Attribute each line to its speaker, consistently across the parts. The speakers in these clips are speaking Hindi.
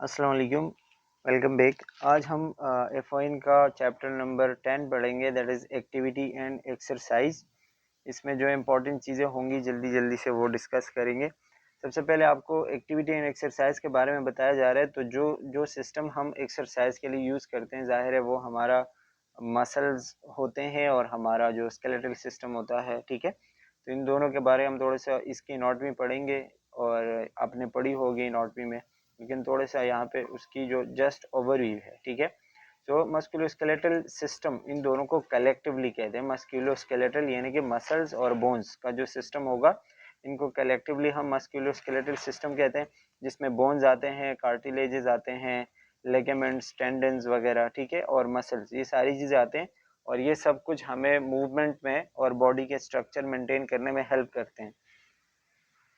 Speaker 1: अस्सलाम वालेकुम, वेलकम बैक। आज हम F1 का चैप्टर नंबर 10 पढ़ेंगे, that is activity and exercise. इसमें जो इम्पोर्टेंट चीज़ें होंगी जल्दी जल्दी से वो डिस्कस करेंगे। सबसे पहले आपको एक्टिविटी एंड एक्सरसाइज के बारे में बताया जा रहा है। तो जो सिस्टम हम एक्सरसाइज के लिए यूज़ करते हैं, जाहिर है वो हमारा मसल्स होते हैं और हमारा जो स्केलेटल सिस्टम होता है, ठीक है। तो इन दोनों के बारे में हम थोड़ा सा इसकी एनाटॉमी पढ़ेंगे और आपने पढ़ी होगी एनाटॉमी में, लेकिन थोड़ा सा यहाँ पे उसकी जो जस्ट ओवरव्यू है, ठीक है। तो मस्कुलोस्केलेटल सिस्टम इन दोनों को कलेक्टिवली कहते हैं। मस्कुलोस्केलेटल यानी कि मसल्स और बोन्स का जो सिस्टम होगा, इनको कलेक्टिवली हम मस्कुलोस्केलेटल सिस्टम कहते हैं, जिसमें बोन्स आते हैं, कार्टिलेजेस आते हैं, लेगामेंट्स, टेंडन्स वगैरह, ठीक है, और मसल्स, ये सारी चीज़ें आते हैं। और ये सब कुछ हमें मूवमेंट में और बॉडी के स्ट्रक्चर मेंटेन करने में हेल्प करते हैं।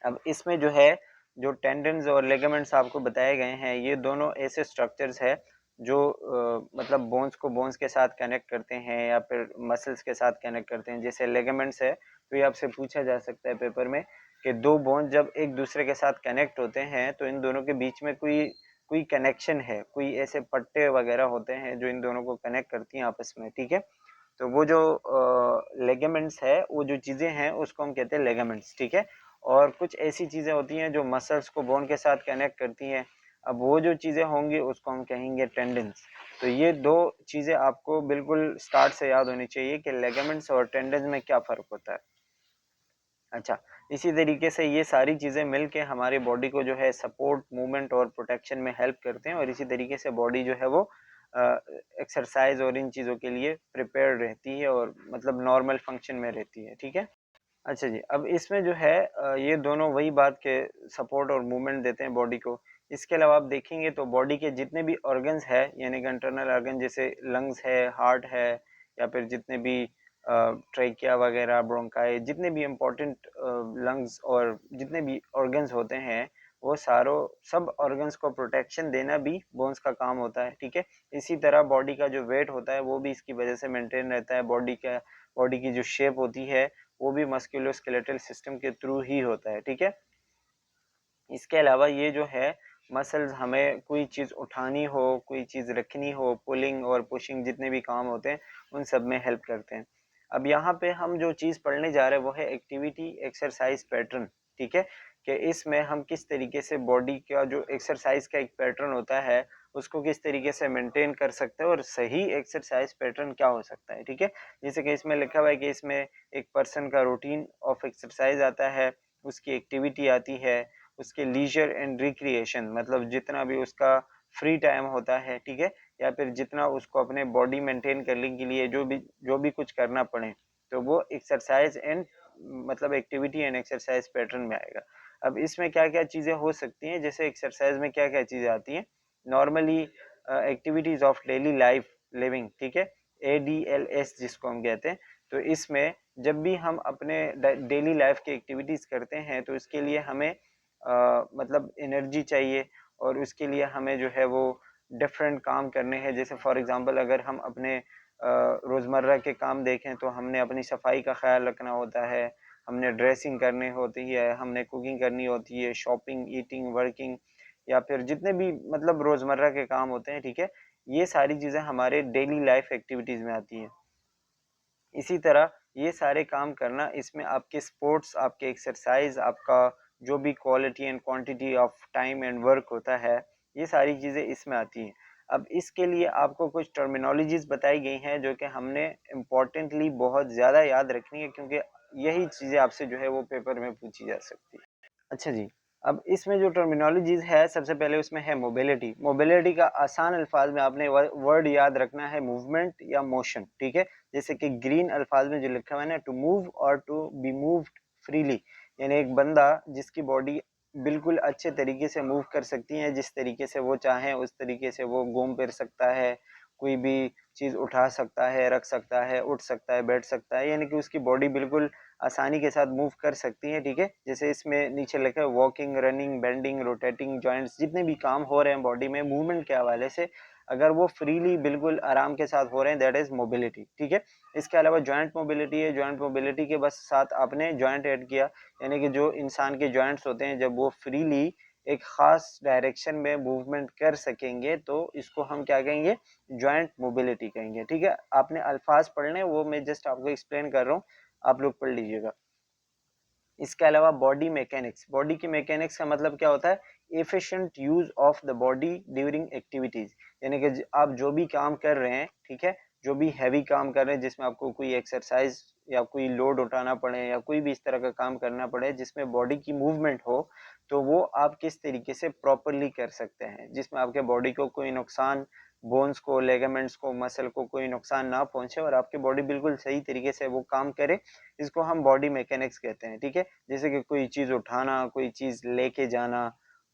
Speaker 1: अब इसमें जो है, जो टेंडन्स और लेगामेंट्स आपको बताए गए हैं, ये दोनों ऐसे स्ट्रक्चर्स है जो मतलब बोन्स को बोन्स के साथ कनेक्ट करते हैं या फिर मसल्स के साथ कनेक्ट करते हैं। जैसे लेगामेंट्स है, तो ये आपसे पूछा जा सकता है पेपर में कि दो बोन्स जब एक दूसरे के साथ कनेक्ट होते हैं तो इन दोनों के बीच में कोई कोई कनेक्शन है, कोई ऐसे पट्टे वगैरह होते हैं जो इन दोनों को कनेक्ट करती हैं आपस में, ठीक है। तो वो जो लेगामेंट्स है, वो जो चीज़ें हैं उसको हम कहते हैं लेगामेंट्स, ठीक है। और कुछ ऐसी चीज़ें होती हैं जो मसल्स को बोन के साथ कनेक्ट करती हैं, अब वो जो चीज़ें होंगी उसको हम कहेंगे टेंडन्स। तो ये दो चीज़ें आपको बिल्कुल स्टार्ट से याद होनी चाहिए कि लेगामेंट्स और टेंडन्स में क्या फ़र्क होता है। अच्छा, इसी तरीके से ये सारी चीज़ें मिल के हमारी बॉडी को जो है सपोर्ट, मूवमेंट और प्रोटेक्शन में हेल्प करते हैं, और इसी तरीके से बॉडी जो है वो एक्सरसाइज और इन चीज़ों के लिए प्रिपेयर रहती है और मतलब नॉर्मल फंक्शन में रहती है, ठीक है। अच्छा जी, अब इसमें जो है ये दोनों वही बात के सपोर्ट और मूवमेंट देते हैं बॉडी को। इसके अलावा आप देखेंगे तो बॉडी के जितने भी ऑर्गन्स है, यानी कि इंटरनल ऑर्गन जैसे लंग्स है, हार्ट है, या फिर जितने भी ट्रेकिया वगैरह, ब्रोंकाई, जितने भी इम्पोर्टेंट लंग्स और जितने भी ऑर्गन्स होते हैं, वो सारों सब ऑर्गन्स को प्रोटेक्शन देना भी बोन्स का काम होता है, ठीक है। इसी तरह बॉडी का जो वेट होता है वो भी इसकी वजह से मेंटेन रहता है। बॉडी की जो शेप होती है वो भी मस्कुलोस्केलेटल सिस्टम के थ्रू ही होता है, ठीक है। इसके अलावा ये जो है मसल्स, हमें कोई चीज़ उठानी हो, कोई चीज़ रखनी हो, पुलिंग और पुशिंग जितने भी काम होते हैं उन सब में हेल्प करते हैं। अब यहाँ पे हम जो चीज़ पढ़ने जा रहे हैं वो है एक्टिविटी एक्सरसाइज पैटर्न, ठीक है। कि इसमें हम किस तरीके से बॉडी का जो एक्सरसाइज का एक पैटर्न होता है उसको किस तरीके से मेंटेन कर सकते हैं, और सही एक्सरसाइज पैटर्न क्या हो सकता है, ठीक है। जैसे कि इसमें लिखा हुआ है कि इसमें एक पर्सन का रूटीन ऑफ एक्सरसाइज आता है, उसकी एक्टिविटी आती है, उसके लीजर एंड रिक्रिएशन, मतलब जितना भी उसका फ्री टाइम होता है, ठीक है, या फिर जितना उसको अपने बॉडी मेंटेन करने के लिए जो भी कुछ करना पड़े, तो वो एक्सरसाइज एंड मतलब एक्टिविटी एंड एक्सरसाइज पैटर्न में आएगा। अब इसमें क्या क्या चीज़ें हो सकती हैं, जैसे एक्सरसाइज में क्या क्या चीज़ें आती हैं normally, activities of daily life living, ठीक है, ADLS जिसको हम कहते हैं। तो इसमें जब भी हम अपने डेली लाइफ की एक्टिविटीज़ करते हैं तो इसके लिए हमें मतलब एनर्जी चाहिए, और उसके लिए हमें जो है वो डिफरेंट काम करने हैं। जैसे फॉर एग्जांपल अगर हम अपने रोज़मर्रा के काम देखें तो हमने अपनी सफाई का ख्याल रखना होता है, हमने ड्रेसिंग करनी होती है, हमने कुकिंग करनी होती है, शॉपिंग, ईटिंग, वर्किंग, या फिर जितने भी मतलब रोज़मर्रा के काम होते हैं, ठीक है। ये सारी चीज़ें हमारे डेली लाइफ एक्टिविटीज़ में आती हैं। इसी तरह ये सारे काम करना, इसमें आपके स्पोर्ट्स, आपके एक्सरसाइज, आपका जो भी quality and quantity of time and work होता है, ये सारी चीज़ें इसमें आती हैं। अब इसके लिए आपको कुछ टर्मिनोलॉजीज बताई गई हैं जो कि हमने इम्पोर्टेंटली बहुत ज़्यादा याद रखनी है, क्योंकि यही चीज़ें आपसे जो है वो पेपर में पूछी जा सकती है। अच्छा जी, अब इसमें जो टर्मिनोलॉजीज़ है, सबसे पहले उसमें है मोबिलिटी। मोबिलिटी का आसान अल्फाज में आपने वर्ड याद रखना है मूवमेंट या मोशन, ठीक है। जैसे कि ग्रीन अल्फाज में जो लिखा हुआ है ना, टू मूव और टू बी मूव्ड फ्रीली, यानी एक बंदा जिसकी बॉडी बिल्कुल अच्छे तरीके से मूव कर सकती है, जिस तरीके से वो चाहे उस तरीके से वो घूम फिर सकता है, कोई भी चीज़ उठा सकता है, रख सकता है, उठ सकता है, बैठ सकता है, यानी कि उसकी बॉडी बिल्कुल आसानी के साथ मूव कर सकती है, ठीक है। जैसे इसमें नीचे लिखा है walking, running, bending, rotating joints, जितने भी काम हो रहे हैं बॉडी में मूवमेंट के हवाले से, अगर वो फ्रीली बिल्कुल आराम के साथ हो रहे हैं, दैट इज मोबिलिटी, ठीक है। इसके अलावा जॉइंट मोबिलिटी है। जॉइंट मोबिलिटी के बस साथ आपने जॉइंट ऐड किया, यानी कि जो इंसान के जॉइंट्स होते हैं जब वो फ्रीली एक खास डायरेक्शन में मूवमेंट कर सकेंगे तो इसको हम क्या कहेंगे, जॉइंट मोबिलिटी कहेंगे। ठीक है, आपने अल्फाज पढ़ने, वो मैं जस्ट आपको एक्सप्लेन कर रहा हूँ, आप लोग पढ़ लीजिएगा। इसके अलावा बॉडी मैकेनिक्स, बॉडी की मैकेनिक्स का मतलब क्या होता है, efficient use of the body during activities, यानी कि आप जो भी काम कर रहे हैं, ठीक है, जो भी हैवी काम कर रहे हैं जिसमें आपको कोई एक्सरसाइज या कोई लोड उठाना पड़े या कोई भी इस तरह का काम करना पड़े जिसमें बॉडी की मूवमेंट हो, तो वो आप किस तरीके से प्रॉपरली कर सकते हैं जिसमें आपके बॉडी को कोई नुकसान, बोन्स को, लेगामेंट्स को, मसल को कोई नुकसान ना पहुंचे और आपकी बॉडी बिल्कुल सही तरीके से वो काम करे, इसको हम बॉडी मैकेनिक्स कहते हैं। ठीक है, जैसे कि कोई चीज उठाना, कोई चीज लेके जाना,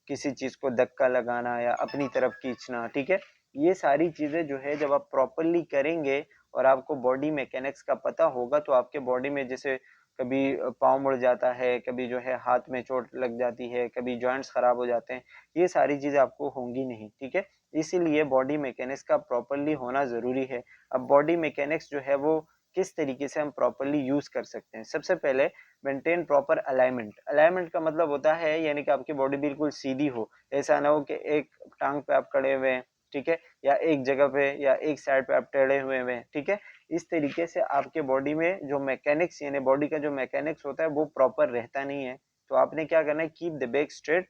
Speaker 1: किसी चीज को धक्का लगाना या अपनी तरफ खींचना। ठीक है, ये सारी चीजें जो है जब आप प्रॉपरली करेंगे और आपको बॉडी मैकेनिक्स का पता होगा तो आपके बॉडी में जैसे कभी पाँव मुड़ जाता है, कभी जो है हाथ में चोट लग जाती है, कभी जॉइंट्स खराब हो जाते हैं, ये सारी चीजें आपको होंगी नहीं। ठीक है, इसीलिए बॉडी मैकेनिक्स का प्रॉपरली होना जरूरी है। अब बॉडी मैकेनिक्स जो है वो किस तरीके से हम प्रॉपरली यूज कर सकते हैं, सबसे पहले मेंटेन प्रॉपर अलाइनमेंट। अलाइनमेंट का मतलब होता है यानी कि आपकी बॉडी बिल्कुल सीधी हो, ऐसा ना हो कि एक टांग पे आप खड़े हुए हैं, ठीक है, या एक जगह पे या एक साइड पे आप टेढ़े हुए हैं, ठीक है, इस तरीके से आपके बॉडी में जो मैकेनिक्स यानी बॉडी का जो मैकेनिक्स होता है वो प्रॉपर रहता नहीं है। तो आपने क्या करना है, keep the back straight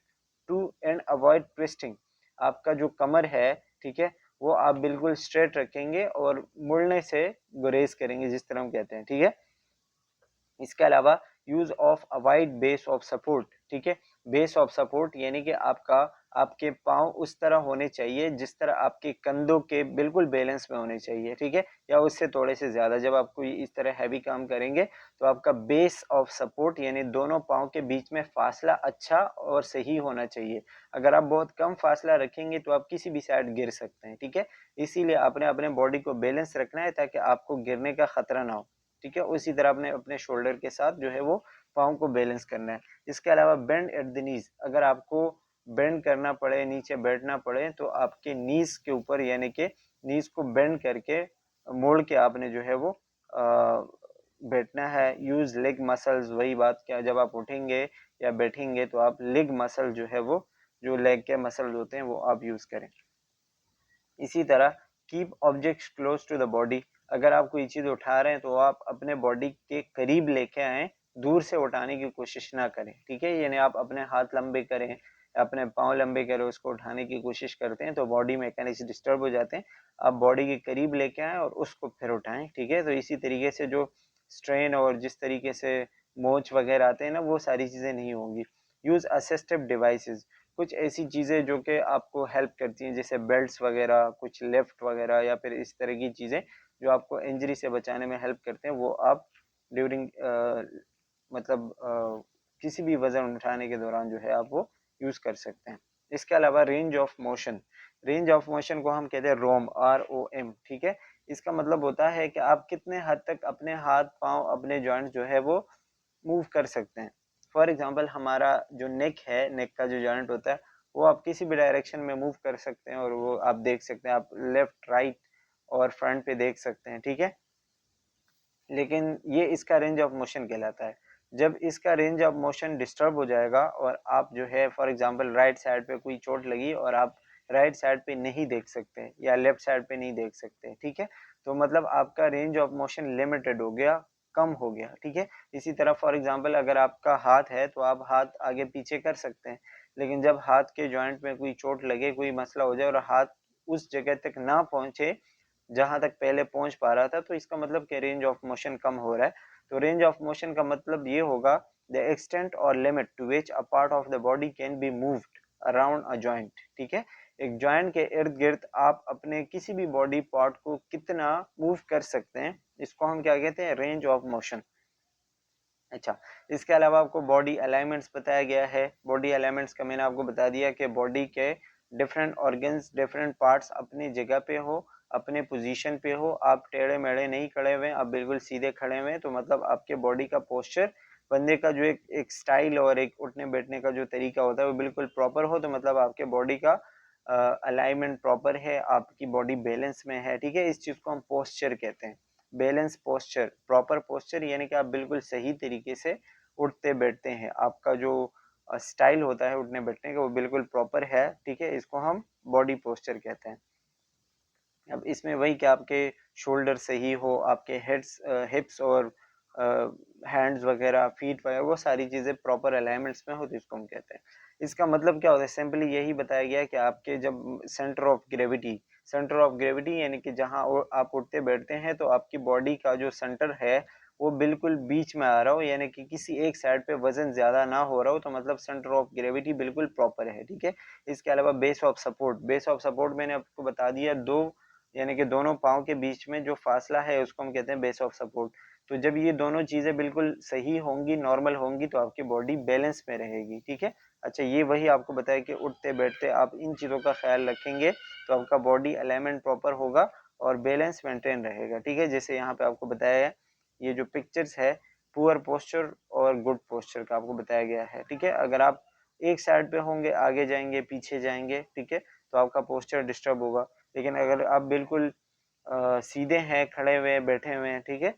Speaker 1: to and avoid twisting. आपका जो कमर है, ठीक है, वो आप बिल्कुल स्ट्रेट रखेंगे और मुड़ने से गुरेज करेंगे जिस तरह हम कहते हैं। ठीक है, इसके अलावा use of a wide base of support. ठीक है, बेस ऑफ सपोर्ट यानी कि आपके पांव उस तरह होने चाहिए जिस तरह आपके कंधों के बिल्कुल बैलेंस में होने चाहिए। ठीक है, या उससे थोड़े से ज्यादा। जब आप कोई इस तरह हैवी काम करेंगे तो आपका बेस ऑफ सपोर्ट यानी दोनों पांव के बीच में फासला अच्छा और सही होना चाहिए। अगर आप बहुत कम फासला रखेंगे तो आप किसी भी साइड गिर सकते हैं। ठीक है, इसीलिए आपने अपने बॉडी को बैलेंस रखना है ताकि आपको गिरने का खतरा ना हो। ठीक है, उसी तरह आपने अपने शोल्डर के साथ जो है वो पाँव को बैलेंस करना है। इसके अलावा बेंड एट द नीज, अगर आपको बेंड करना पड़े, नीचे बैठना पड़े, तो आपके नीज के ऊपर यानी कि नीज को बेंड करके मोड़ के आपने जो है वो बैठना है। यूज लेग मसल्स, वही बात, क्या जब आप उठेंगे या बैठेंगे तो आप लेग मसल जो है वो, जो लेग के मसल्स होते हैं वो आप यूज करें। इसी तरह keep objects close to the body, अगर आप कोई चीज उठा रहे हैं तो आप अपने बॉडी के करीब लेके आए, दूर से उठाने की कोशिश ना करें। ठीक है, यानी आप अपने हाथ लंबे करें, अपने पाँव लंबे करें, उसको उठाने की कोशिश करते हैं तो बॉडी मैकेनिक्स डिस्टर्ब हो जाते हैं। आप बॉडी के करीब लेके आए और उसको फिर उठाएं। ठीक है, तो इसी तरीके से जो स्ट्रेन और जिस तरीके से मोच वगैरह आते हैं ना, वो सारी चीजें नहीं होंगी। यूज असिस्टिव डिवाइसेस, कुछ ऐसी चीज़ें जो कि आपको हेल्प करती हैं जैसे बेल्ट्स वगैरह, कुछ लिफ्ट वगैरह या फिर इस तरह की चीज़ें जो आपको इंजरी से बचाने में हेल्प करते हैं, वो आप ड्यूरिंग मतलब किसी भी वजन उठाने के दौरान जो है आप वो यूज़ कर सकते हैं। इसके अलावा range of motion, range of motion को हम कहते हैं रोम, ROM। ठीक है, इसका मतलब होता है कि आप कितने हद तक अपने हाथ पाँव, अपने जॉइंट जो है वो मूव कर सकते हैं। फॉर एग्जांपल हमारा जो नेक है, नेक का जो जॉइंट होता है वो आप किसी भी डायरेक्शन में मूव कर सकते हैं और वो आप देख सकते हैं, आप लेफ्ट, राइट और फ्रंट पे देख सकते हैं। ठीक है, लेकिन ये इसका रेंज ऑफ मोशन कहलाता है। जब इसका रेंज ऑफ मोशन डिस्टर्ब हो जाएगा और आप जो है फॉर एग्जांपल राइट साइड पे कोई चोट लगी और आप राइट साइड पे नहीं देख सकते या लेफ्ट साइड पे नहीं देख सकते, ठीक है, तो मतलब आपका रेंज ऑफ मोशन लिमिटेड हो गया, कम हो गया। ठीक है, इसी तरह फॉर एग्जांपल अगर आपका हाथ है तो आप हाथ आगे पीछे कर सकते हैं, लेकिन जब हाथ के जॉइंट में कोई चोट लगे, कोई मसला हो जाए और हाथ उस जगह तक ना पहुंचे जहां तक पहले पहुंच पा रहा था, तो इसका मतलब कि रेंज ऑफ मोशन कम हो रहा है। तो रेंज ऑफ मोशन का मतलब ये होगा, द एक्सटेंट और limit to which a part of the body can be moved around a joint. ठीक है, एक जॉइंट के इर्द गिर्द आप अपने किसी भी बॉडी पार्ट को कितना मूव कर सकते हैं, इसको हम क्या कहते हैं, रेंज ऑफ मोशन। अच्छा, इसके अलावा आपको बॉडी अलाइनमेंट्स बताया गया है। बॉडी अलाइनमेंट्स का मैंने आपको बता दिया कि बॉडी के डिफरेंट ऑर्गन्स, डिफरेंट पार्ट्स अपनी जगह पे हो, अपने पोजीशन पे हो, आप टेढ़े मेढ़े नहीं खड़े हुए, आप बिल्कुल सीधे खड़े हुए, तो मतलब आपके बॉडी का पोस्चर, बंदे का जो एक स्टाइल और एक उठने बैठने का जो तरीका होता है वो बिल्कुल प्रॉपर हो, तो मतलब आपके बॉडी का अलाइनमेंट प्रॉपर है, आपकी बॉडी बैलेंस में है। ठीक है, इस चीज को हम पोस्चर कहते हैं। बैलेंस पोस्चर, प्रॉपर पोस्चर यानी कि आप बिल्कुल सही तरीके से उठते बैठते हैं, आपका जो स्टाइल होता है उठने बैठने का वो बिल्कुल प्रॉपर है, ठीक है। इसको हम बॉडी पोस्चर कहते हैं। अब इसमें वही कि आपके शोल्डर सही हो, आपके हेड्स हिप्स और हैंड्स वगैरह, फीट वगैरह, वो सारी चीज़ें प्रॉपर अलाइनमेंट्स में हो तो इसको हम कहते हैं। इसका मतलब क्या होता है, सिंपली यही बताया गया है कि आपके जब सेंटर ऑफ ग्रेविटी यानी कि जहाँ आप उठते बैठते हैं तो आपकी बॉडी का जो सेंटर है वो बिल्कुल बीच में आ रहा हो, यानी कि किसी एक साइड पे वजन ज्यादा ना हो रहा हो, तो मतलब सेंटर ऑफ ग्रेविटी बिल्कुल प्रॉपर है, ठीक है। इसके अलावा बेस ऑफ सपोर्ट मैंने आपको बता दिया, दो यानी कि दोनों पाँव के बीच में जो फासला है उसको हम कहते हैं बेस ऑफ सपोर्ट। तो जब ये दोनों चीजें बिल्कुल सही होंगी, नॉर्मल होंगी, तो आपकी बॉडी बैलेंस में रहेगी, ठीक है। अच्छा, ये वही आपको बताया कि उठते बैठते आप इन चीज़ों का ख्याल रखेंगे तो आपका बॉडी अलाइनमेंट प्रॉपर होगा और बैलेंस मेंटेन रहेगा, ठीक है। जैसे यहाँ पे आपको बताया है, ये जो पिक्चर्स है पुअर पोस्चर और गुड पोस्चर का आपको बताया गया है, ठीक है। अगर आप एक साइड पे होंगे, आगे जाएंगे पीछे जाएंगे, ठीक है, तो आपका पोस्चर डिस्टर्ब होगा। लेकिन अगर आप बिल्कुल सीधे हैं, खड़े हुए हैं, बैठे हुए हैं, ठीक है,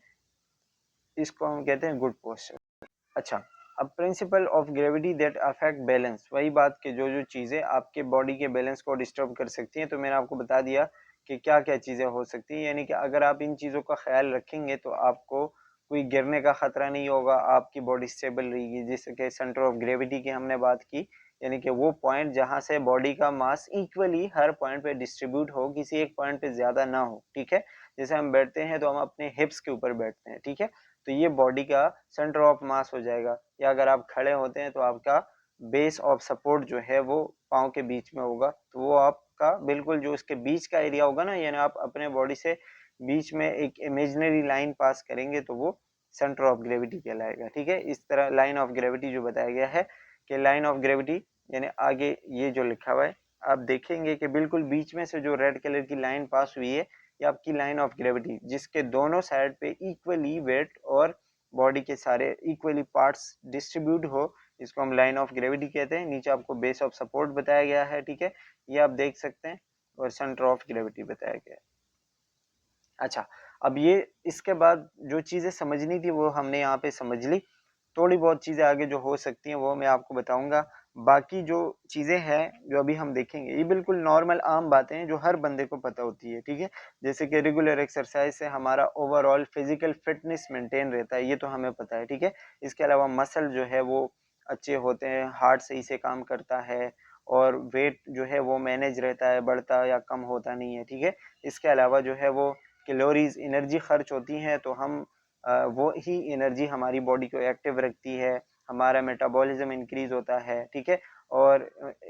Speaker 1: इसको हम कहते हैं गुड पोस्चर। अच्छा, अब principle of gravity that affect balance, वही बात कि जो जो चीज़ें आपके बॉडी के बैलेंस को डिस्टर्ब कर सकती हैं, तो मैंने आपको बता दिया कि क्या क्या चीज़ें हो सकती हैं। यानी कि अगर आप इन चीज़ों का ख्याल रखेंगे तो आपको कोई गिरने का खतरा नहीं होगा, आपकी बॉडी स्टेबल रहेगी। जैसे कि सेंटर ऑफ ग्रेविटी की हमने बात की, यानी कि वो पॉइंट जहाँ से बॉडी का मास इक्वली हर पॉइंट पे डिस्ट्रीब्यूट हो, किसी एक पॉइंट पे ज़्यादा ना हो, ठीक है। जैसे हम बैठते हैं तो हम अपने हिप्स के ऊपर बैठते हैं, ठीक है, तो ये बॉडी का सेंटर ऑफ मास हो जाएगा। या अगर आप खड़े होते हैं तो आपका बेस ऑफ सपोर्ट जो है वो पाँव के बीच में होगा, तो वो आपका बिल्कुल जो उसके बीच का एरिया होगा ना, यानी आप अपने बॉडी से बीच में एक इमेजिनरी लाइन पास करेंगे तो वो सेंटर ऑफ ग्रेविटी कहलाएगा, ठीक है। इस तरह लाइन ऑफ ग्रेविटी जो बताया गया है कि लाइन ऑफ ग्रेविटी यानी आगे ये जो लिखा हुआ है आप देखेंगे कि बिल्कुल बीच में से जो रेड कलर की लाइन पास हुई है ये आपकी लाइन ऑफ ग्रेविटी, जिसके दोनों साइड पे इक्वली वेट और बॉडी के सारे इक्वली पार्ट्स डिस्ट्रीब्यूट हो, इसको हम लाइन ऑफ ग्रेविटी कहते हैं। नीचे आपको बेस ऑफ सपोर्ट बताया गया है, ठीक है, ये आप देख सकते हैं, और सेंटर ऑफ ग्रेविटी बताया गया है। अच्छा, अब ये इसके बाद जो चीज़ें समझनी थी वो हमने यहाँ पे समझ ली। थोड़ी बहुत चीज़ें आगे जो हो सकती हैं वो मैं आपको बताऊंगा। बाकी जो चीज़ें हैं जो अभी हम देखेंगे ये बिल्कुल नॉर्मल आम बातें हैं जो हर बंदे को पता होती है, ठीक है। जैसे कि रेगुलर एक्सरसाइज से हमारा ओवरऑल फिजिकल फिटनेस मेंटेन रहता है, ये तो हमें पता है, ठीक है। इसके अलावा मसल जो है वो अच्छे होते हैं, हार्ट सही से काम करता है, और वेट जो है वो मैनेज रहता है, बढ़ता या कम होता नहीं है, ठीक है। इसके अलावा जो है वो कैलोरीज एनर्जी खर्च होती हैं तो हम वो ही एनर्जी हमारी बॉडी को एक्टिव रखती है, हमारा मेटाबॉलिज्म इंक्रीज होता है, ठीक है। और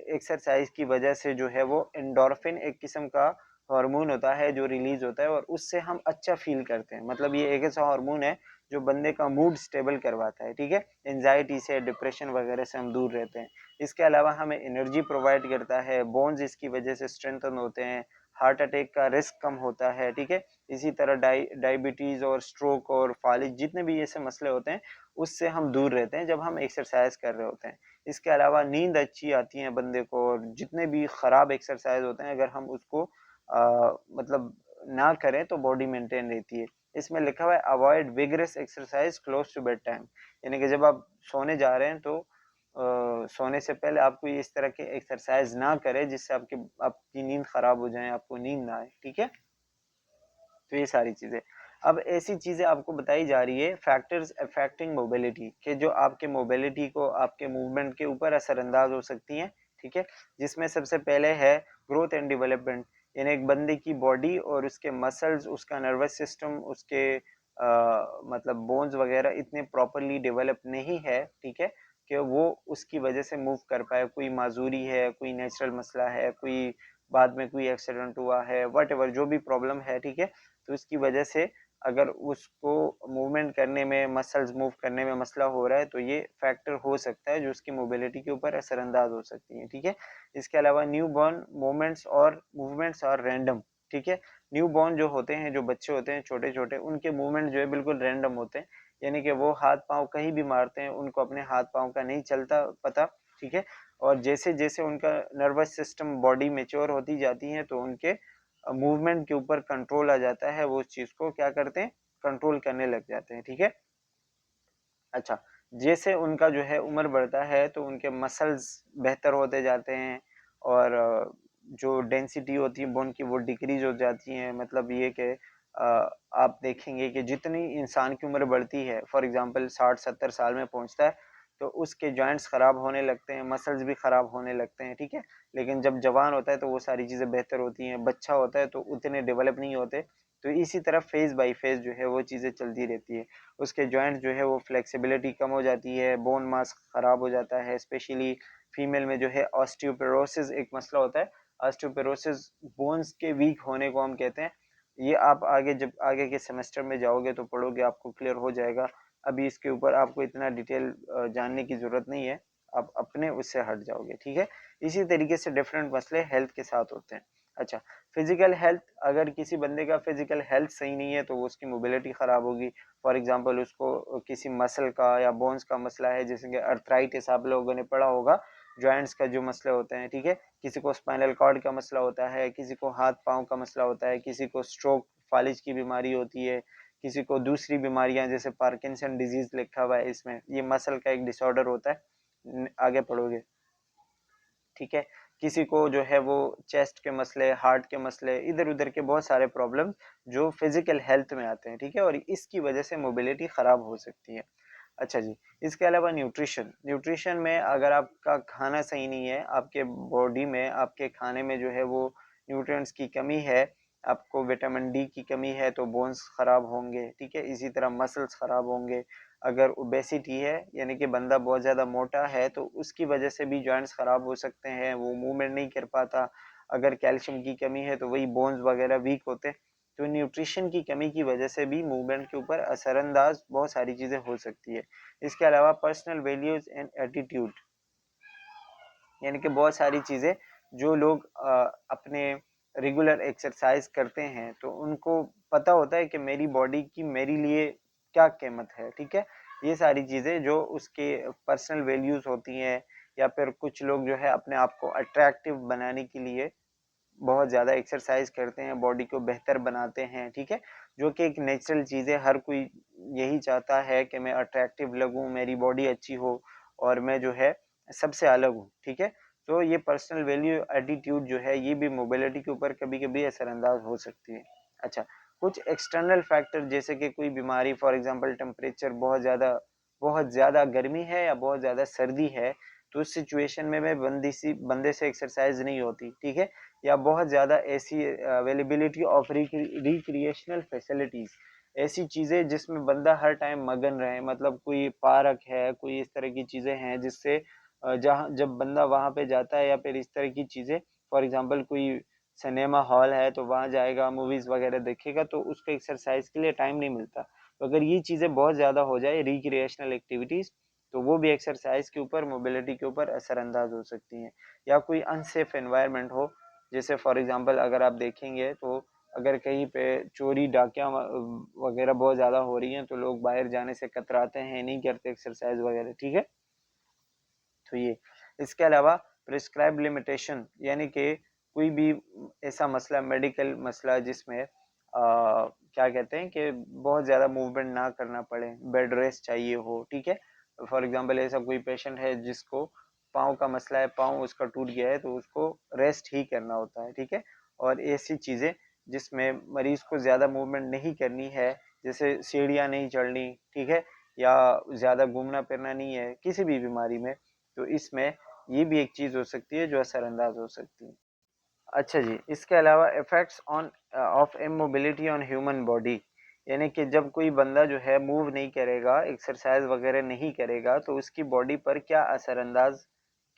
Speaker 1: एक्सरसाइज की वजह से जो है वो एंडोर्फिन एक किस्म का हार्मोन होता है जो रिलीज होता है और उससे हम अच्छा फील करते हैं। मतलब ये एक ऐसा हार्मोन है जो बंदे का मूड स्टेबल करवाता है, ठीक है। एंजाइटी से, डिप्रेशन वगैरह से हम दूर रहते हैं। इसके अलावा हमें एनर्जी प्रोवाइड करता है, बोन्स इसकी वजह से स्ट्रेंथन होते हैं, हार्ट अटैक का रिस्क कम होता है, ठीक है। इसी तरह डायबिटीज और स्ट्रोक और फालिज जितने भी ऐसे मसले होते हैं उससे हम दूर रहते हैं जब हम एक्सरसाइज कर रहे होते हैं। इसके अलावा नींद अच्छी आती है बंदे को, और जितने भी खराब एक्सरसाइज होते हैं अगर हम उसको मतलब ना करें तो बॉडी मेंटेन रहती है। इसमें लिखा हुआ है avoid vigorous exercise close to bed time, यानी कि जब आप सोने जा रहे हैं तो सोने से पहले आपको इस तरह के एक्सरसाइज ना करें जिससे आपकी नींद खराब हो जाए, आपको नींद ना आए, ठीक है। तो ये सारी चीजें, अब ऐसी चीजें आपको बताई जा रही है फैक्टर्स अफेक्टिंग मोबिलिटी के जो आपके मोबिलिटी को, आपके मूवमेंट के ऊपर असरअंदाज हो सकती हैं, ठीक है। जिसमें सबसे पहले है ग्रोथ एंड डेवलपमेंट, यानी एक बंदे की बॉडी और उसके मसल्स, उसका नर्वस सिस्टम, उसके मतलब बोन्स वगैरह इतने प्रॉपरली डेवलप नहीं है, ठीक है, कि वो उसकी वजह से मूव कर पाए। कोई माजूरी है, कोई नेचुरल मसला है, कोई बाद में कोई एक्सीडेंट हुआ है, वट एवर जो भी प्रॉब्लम है, ठीक है, तो इसकी वजह से अगर उसको मूवमेंट करने में, मसल्स मूव करने में मसला हो रहा है तो ये फैक्टर हो सकता है जो उसकी मोबिलिटी के ऊपर असरअंदाज हो सकती है, ठीक है। इसके अलावा न्यू बॉर्न मूवमेंट्स और रैंडम, ठीक है। न्यू बॉर्न जो होते हैं, जो बच्चे होते हैं छोटे छोटे, उनके मूवमेंट जो है बिल्कुल रैंडम होते हैं, यानी कि वो हाथ पाँव कहीं भी मारते हैं, उनको अपने हाथ पाँव का नहीं चलता पता, ठीक है। और जैसे जैसे उनका नर्वस सिस्टम, बॉडी मेच्योर होती जाती है तो उनके मूवमेंट के ऊपर कंट्रोल आ जाता है, वो उस चीज को क्या करते हैं, कंट्रोल करने लग जाते हैं, ठीक है। अच्छा, जैसे उनका जो है उम्र बढ़ता है तो उनके मसल्स बेहतर होते जाते हैं और जो डेंसिटी होती है बोन की वो डिक्रीज हो जाती है। मतलब ये कि आप देखेंगे कि जितनी इंसान की उम्र बढ़ती है, फॉर एग्जांपल 60-70 साल में पहुंचता है, तो उसके जॉइंट्स खराब होने लगते हैं, मसल्स भी खराब होने लगते हैं, ठीक है। लेकिन जब जवान होता है तो वो सारी चीज़ें बेहतर होती हैं, बच्चा होता है तो उतने डेवलप नहीं होते। तो इसी तरह फेज बाय फेज जो है वो चीज़ें चलती रहती है। उसके जॉइंट जो है वो फ्लेक्सिबिलिटी कम हो जाती है, बोन मास खराब हो जाता है। स्पेशली फीमेल में जो है ऑस्टियोपोरोसिस एक मसला होता है। ऑस्टियोपोरोसिस बोन्स के वीक होने को हम कहते हैं। ये आप आगे जब आगे के सेमेस्टर में जाओगे तो पढ़ोगे, आपको क्लियर हो जाएगा। अभी इसके ऊपर आपको इतना डिटेल जानने की ज़रूरत नहीं है, आप अपने उससे हट जाओगे, ठीक है। इसी तरीके से डिफरेंट मसले हेल्थ के साथ होते हैं। अच्छा, फिजिकल हेल्थ, अगर किसी बंदे का फिजिकल हेल्थ सही नहीं है तो वो उसकी मोबिलिटी ख़राब होगी। फॉर एग्जांपल उसको किसी मसल का या बोन्स का मसला है, जैसे कि अर्थराइटिस आप लोगों ने पढ़ा होगा, जॉइंट्स का जो मसले होते हैं, ठीक है। किसी को स्पाइनल कॉर्ड का मसला होता है, किसी को हाथ पाँव का मसला होता है, किसी को स्ट्रोक फालिज की बीमारी होती है, किसी को दूसरी बीमारियां जैसे पार्किंसन डिजीज लिखा हुआ है इसमें, ये मसल का एक डिसऑर्डर होता है, आगे पढ़ोगे, ठीक है। किसी को जो है वो चेस्ट के मसले, हार्ट के मसले, इधर उधर के बहुत सारे प्रॉब्लम जो फिजिकल हेल्थ में आते हैं, ठीक है, और इसकी वजह से मोबिलिटी खराब हो सकती है। अच्छा जी, इसके अलावा न्यूट्रिशन, न्यूट्रिशन में अगर आपका खाना सही नहीं है, आपके बॉडी में, आपके खाने में जो है वो न्यूट्रिएंट्स की कमी है, आपको विटामिन डी की कमी है तो बोन्स खराब होंगे, ठीक है। इसी तरह मसल्स खराब होंगे। अगर ओबेसिटी है, यानी कि बंदा बहुत ज़्यादा मोटा है, तो उसकी वजह से भी जॉइंट्स खराब हो सकते हैं, वो मूवमेंट नहीं कर पाता। अगर कैल्शियम की कमी है तो वही बोन्स वगैरह वीक होते। तो न्यूट्रिशन की कमी की वजह से भी मूवमेंट के ऊपर असरअंदाज बहुत सारी चीज़ें हो सकती है। इसके अलावा पर्सनल वैल्यूज एंड एटीट्यूड, यानी कि बहुत सारी चीज़ें जो लोग अपने रेगुलर एक्सरसाइज करते हैं तो उनको पता होता है कि मेरी बॉडी की मेरे लिए क्या कीमत है, ठीक है। ये सारी चीज़ें जो उसके पर्सनल वैल्यूज होती हैं, या फिर कुछ लोग जो है अपने आप को अट्रैक्टिव बनाने के लिए बहुत ज़्यादा एक्सरसाइज करते हैं, बॉडी को बेहतर बनाते हैं, ठीक है। जो कि एक नेचुरल चीज़ है, हर कोई यही चाहता है कि मैं अट्रैक्टिव लगूं, मेरी बॉडी अच्छी हो और मैं जो है सबसे अलग हूँ, ठीक है। तो ये पर्सनल वैल्यू एटीट्यूड जो है ये भी मोबिलिटी के ऊपर कभी कभी असरअंदाज हो सकती है। अच्छा, कुछ एक्सटर्नल फैक्टर जैसे कि कोई बीमारी, फॉर एग्जांपल टेम्परेचर बहुत ज़्यादा गर्मी है या बहुत ज़्यादा सर्दी है, तो उस सिचुएशन में बंदे से एक्सरसाइज नहीं होती, ठीक है। या बहुत ज़्यादा ऐसी अवेलेबिलिटी ऑफ रिक्रिएशनल फैसिलिटीज़, ऐसी चीज़ें जिसमें बंदा हर टाइम मगन रहे, मतलब कोई पार्क है, कोई इस तरह की चीज़ें हैं जिससे जहाँ जब बंदा वहाँ पे जाता है, या फिर इस तरह की चीज़ें, फॉर एग्जांपल कोई सिनेमा हॉल है तो वहाँ जाएगा, मूवीज़ वगैरह देखेगा, तो उसको एक्सरसाइज के लिए टाइम नहीं मिलता। तो अगर ये चीज़ें बहुत ज़्यादा हो जाए, रिक्रिएशनल एक्टिविटीज़, तो वो भी एक्सरसाइज के ऊपर, मोबिलिटी के ऊपर असरअंदाज हो सकती हैं। या कोई अनसेफ एनवायरनमेंट हो, जैसे फॉर एग्जांपल अगर आप देखेंगे तो अगर कहीं पे चोरी डाकियाँ वगैरह बहुत ज़्यादा हो रही हैं तो लोग बाहर जाने से कतराते हैं, नहीं करते एक्सरसाइज वगैरह, ठीक है। तो ये, इसके अलावा प्रिस्क्राइब लिमिटेशन, यानी कि कोई भी ऐसा मसला, मेडिकल मसला जिसमें क्या कहते हैं कि बहुत ज़्यादा मूवमेंट ना करना पड़े, बेड रेस्ट चाहिए हो, ठीक है। फॉर एग्जांपल ऐसा कोई पेशेंट है जिसको पाँव का मसला है, पाँव उसका टूट गया है तो उसको रेस्ट ही करना होता है, ठीक है। और ऐसी चीज़ें जिसमें मरीज को ज़्यादा मूवमेंट नहीं करनी है, जैसे सीढ़ियाँ नहीं चढ़नी, ठीक है, या ज़्यादा घूमना फिरना नहीं है किसी भी बीमारी में, तो इसमें ये भी एक चीज़ हो सकती है जो असरअंदाज हो सकती है। अच्छा जी, इसके अलावा effects on off immobility on human body, यानी कि जब कोई बंदा जो है मूव नहीं करेगा, एक्सरसाइज वगैरह नहीं करेगा, तो उसकी बॉडी पर क्या असरअंदाज,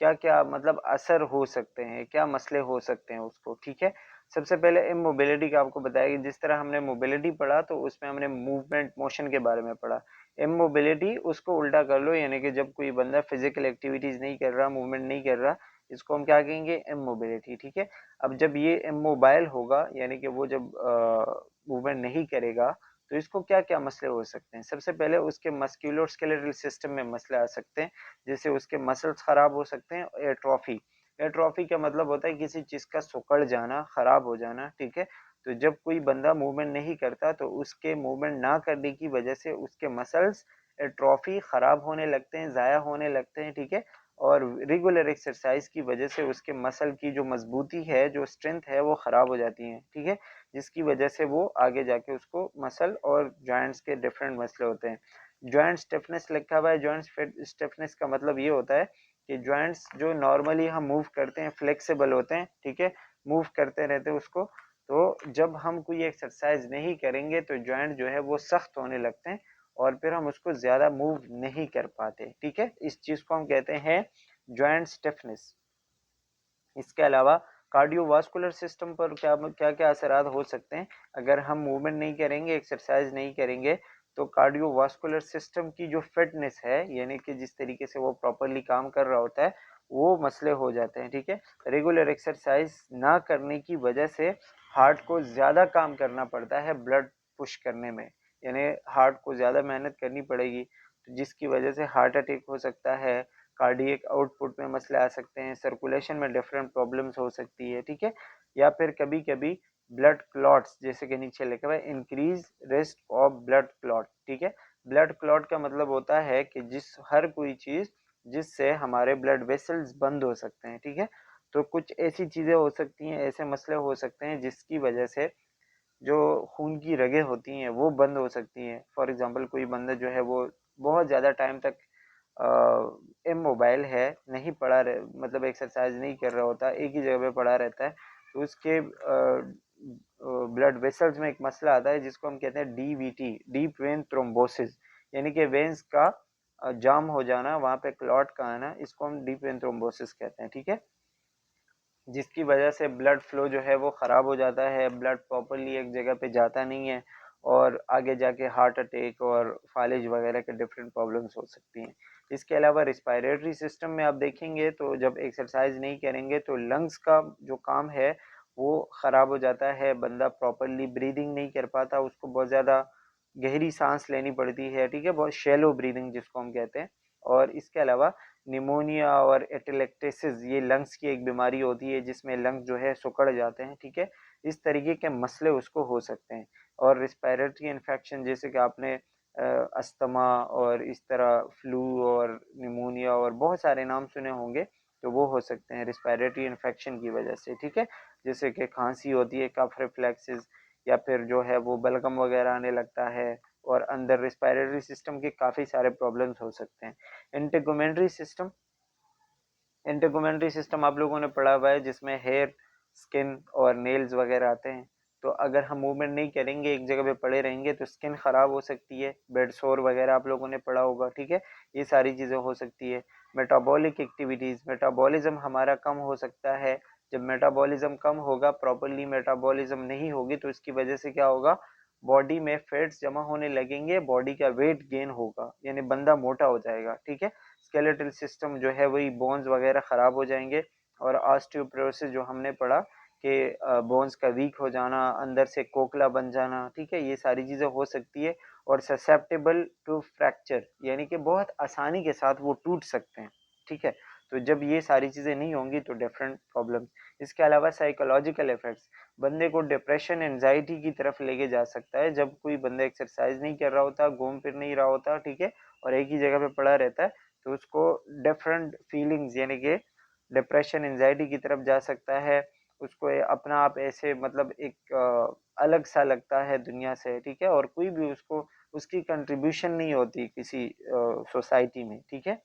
Speaker 1: क्या क्या मतलब असर हो सकते हैं, क्या मसले हो सकते हैं उसको, ठीक है। सबसे पहले इमोबिलिटी का आपको बताया कि जिस तरह हमने मोबिलिटी पढ़ा तो उसमें हमने मूवमेंट मोशन के बारे में पढ़ा। इमोबिलिटी उसको उल्टा कर लो, यानी कि जब कोई बंदा फिजिकल एक्टिविटीज नहीं कर रहा, मूवमेंट नहीं कर रहा, इसको हम क्या कहेंगे, इमोबिलिटी, ठीक है। अब जब ये इमोबाइल होगा, यानी कि वो जब मूवमेंट नहीं करेगा, तो इसको क्या क्या मसले हो सकते हैं। सबसे पहले उसके मस्क्यूलो स्केलेटल सिस्टम में मसले आ सकते हैं, जैसे उसके मसल्स खराब हो सकते हैं। एट्रोफी, एट्रोफी का मतलब होता है किसी चीज का सिकुड़ जाना, खराब हो जाना, ठीक है। तो जब कोई बंदा मूवमेंट नहीं करता तो उसके मूवमेंट ना करने की वजह से उसके मसल्स एट्रोफी, ख़राब होने लगते हैं, ज़ाया होने लगते हैं, ठीक है। और रेगुलर एक्सरसाइज की वजह से उसके मसल की जो मजबूती है, जो स्ट्रेंथ है, वो ख़राब हो जाती है, ठीक है, जिसकी वजह से वो आगे जाके उसको मसल और जॉइंट्स के डिफरेंट मसले होते हैं। जॉइंट स्टिफनेस लिखा हुआ है, जॉइंट स्टिफनेस का मतलब ये होता है कि जॉइंट्स जो नॉर्मली हम मूव करते हैं फ्लेक्सिबल होते हैं, ठीक है, मूव करते रहते हैं उसको, तो जब हम कोई एक्सरसाइज नहीं करेंगे तो जॉइंट जो है वो सख्त होने लगते हैं और फिर हम उसको ज़्यादा मूव नहीं कर पाते, ठीक है। इस चीज़ को हम कहते हैं जॉइंट स्टिफनेस। इसके अलावा कार्डियोवास्कुलर सिस्टम पर क्या क्या क्या असरात हो सकते हैं अगर हम मूवमेंट नहीं करेंगे, एक्सरसाइज नहीं करेंगे, तो कार्डियोवास्कुलर सिस्टम की जो फिटनेस है, यानी कि जिस तरीके से वो प्रॉपरली काम कर रहा होता है, वो मसले हो जाते हैं, ठीक है। रेगुलर एक्सरसाइज ना करने की वजह से हार्ट को ज़्यादा काम करना पड़ता है ब्लड पुश करने में, यानी हार्ट को ज़्यादा मेहनत करनी पड़ेगी, तो जिसकी वजह से हार्ट अटैक हो सकता है, कार्डियक आउटपुट में मसले आ सकते हैं, सर्कुलेशन में डिफरेंट प्रॉब्लम्स हो सकती है, ठीक है। या फिर कभी कभी ब्लड क्लॉट्स, जैसे कि नीचे लिखा हुआ है increase risk of blood clot, ठीक है। ब्लड क्लॉट का मतलब होता है कि हर कोई चीज़ जिससे हमारे ब्लड वेसल्स बंद हो सकते हैं, ठीक है। तो कुछ ऐसी चीज़ें हो सकती हैं, ऐसे मसले हो सकते हैं जिसकी वजह से जो खून की रगें होती हैं वो बंद हो सकती हैं। फॉर एग्जांपल कोई बंदा जो है वो बहुत ज़्यादा टाइम तक इमोबाइल है, नहीं पड़ा रह मतलब एक्सरसाइज नहीं कर रहा होता, एक ही जगह पे पड़ा रहता है, तो उसके ब्लड वेसल्स में एक मसला आता है जिसको हम कहते हैं डीवीटी, डीप वेन थ्रोम्बोसिस, यानी कि वेन्स का जाम हो जाना, वहाँ पे क्लॉट का आना, इसको हम डीप वेन थ्रोम्बोसिस कहते हैं, ठीक है। जिसकी वजह से ब्लड फ्लो जो है वो ख़राब हो जाता है, ब्लड प्रॉपरली एक जगह पे जाता नहीं है और आगे जाके हार्ट अटैक और फालिज वगैरह के डिफरेंट प्रॉब्लम्स हो सकती हैं। इसके अलावा रिस्पायरेटरी सिस्टम में आप देखेंगे तो जब एक्सरसाइज नहीं करेंगे तो लंग्स का जो काम है वो ख़राब हो जाता है, बंदा प्रॉपरली ब्रीदिंग नहीं कर पाता, उसको बहुत ज़्यादा गहरी सांस लेनी पड़ती है, ठीक है, बहुत शैलो ब्रीदिंग जिसको हम कहते हैं। और इसके अलावा निमोनिया और एटेलेक्टेसिस, ये लंग्स की एक बीमारी होती है जिसमें लंग्स जो है सिकुड़ जाते हैं, ठीक है। इस तरीके के मसले उसको हो सकते हैं। और रिस्पायरेटरी इन्फेक्शन, जैसे कि आपने अस्थमा और इस तरह फ्लू और निमोनिया और बहुत सारे नाम सुने होंगे, तो वो हो सकते हैं रिस्पायरेटरी इन्फेक्शन की वजह से, ठीक है। जैसे कि खांसी होती है, कफ रिफ्लेक्सेस, या फिर जो है वो बलगम वगैरह आने लगता है, और अंदर रिस्पायरेटरी सिस्टम के काफ़ी सारे प्रॉब्लम्स हो सकते हैं। इंटेगुमेंट्री सिस्टम, इंटेगुमेंट्री सिस्टम आप लोगों ने पढ़ा हुआ है, जिसमें हेयर, स्किन और नेल्स वगैरह आते हैं। तो अगर हम मूवमेंट नहीं करेंगे, एक जगह पे पड़े रहेंगे, तो स्किन ख़राब हो सकती है, बेड सोर वगैरह आप लोगों ने पढ़ा होगा, ठीक है, ये सारी चीज़ें हो सकती है। मेटाबॉलिक एक्टिविटीज़, मेटाबॉलिज्म हमारा कम हो सकता है। जब मेटाबॉलिज्म कम होगा, प्रॉपरली मेटाबॉलिज्म नहीं होगी, तो इसकी वजह से क्या होगा, बॉडी में फैट्स जमा होने लगेंगे, बॉडी का वेट गेन होगा, यानी बंदा मोटा हो जाएगा, ठीक है। स्केलेटल सिस्टम जो है वही बोन्स वगैरह ख़राब हो जाएंगे। और ऑस्टियोपोरोसिस जो हमने पढ़ा कि बोन्स का वीक हो जाना, अंदर से खोखला बन जाना, ठीक है, ये सारी चीज़ें हो सकती है। और ससेप्टेबल टू फ्रैक्चर, यानी कि बहुत आसानी के साथ वो टूट सकते हैं, ठीक है। तो जब ये सारी चीज़ें नहीं होंगी तो डिफरेंट प्रॉब्लम। इसके अलावा साइकोलॉजिकल इफेक्ट्स, बंदे को डिप्रेशन, एनजाइटी की तरफ लेके जा सकता है। जब कोई बंदा एक्सरसाइज नहीं कर रहा होता, घूम फिर नहीं रहा होता, ठीक है, और एक ही जगह पे पड़ा रहता है, तो उसको डिफरेंट फीलिंग्स, यानी कि डिप्रेशन, एंजाइटी की तरफ जा सकता है। उसको अपना आप ऐसे मतलब एक अलग सा लगता है दुनिया से, ठीक है, और कोई भी उसको उसकी कंट्रीब्यूशन नहीं होती किसी सोसाइटी में, ठीक है।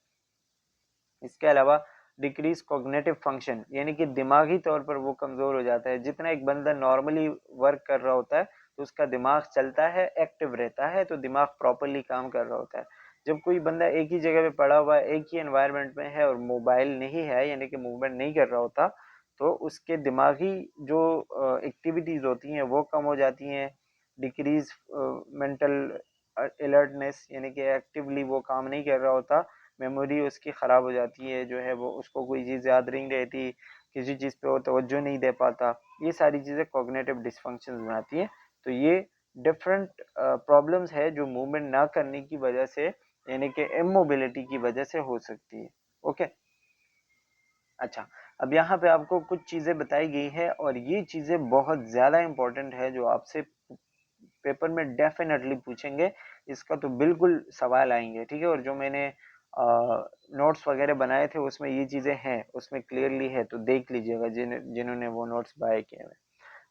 Speaker 1: इसके अलावा डिक्रीज कॉग्निटिव फंक्शन, यानी कि दिमागी तौर पर वो कमज़ोर हो जाता है। जितना एक बंदा नॉर्मली वर्क कर रहा होता है तो उसका दिमाग चलता है, एक्टिव रहता है, तो दिमाग प्रॉपरली काम कर रहा होता है। जब कोई बंदा एक ही जगह पे पड़ा हुआ है, एक ही एनवायरनमेंट में है और मोबाइल नहीं है, यानी कि मूवमेंट नहीं कर रहा होता, तो उसके दिमागी जो एक्टिविटीज़ होती हैं वो कम हो जाती हैं। डिक्रीज मेंटल अलर्टनेस, यानी कि एक्टिवली वो काम नहीं कर रहा होता, मेमोरी उसकी ख़राब हो जाती है, जो है वो उसको कोई चीज़ याद नहीं रहती, किसी चीज़ पे वो तवज्जो नहीं दे पाता। ये सारी चीज़ें कॉग्निटिव डिसफंक्शंस में आती हैं। तो ये डिफरेंट प्रॉब्लम्स है जो मूवमेंट ना करने की वजह से, यानी कि इमोबिलिटी की वजह से हो सकती है। ओके, अच्छा, अब यहाँ पे आपको कुछ चीज़ें बताई गई है और ये चीज़ें बहुत ज़्यादा इंपॉर्टेंट है जो आपसे पेपर में डेफिनेटली पूछेंगे। इसका तो बिल्कुल सवाल आएंगे, ठीक है। और जो मैंने नोट्स वगैरह बनाए थे उसमें ये चीज़ें हैं, उसमें क्लियरली है, तो देख लीजिएगा जिन्होंने वो नोट्स बाय किए हुए।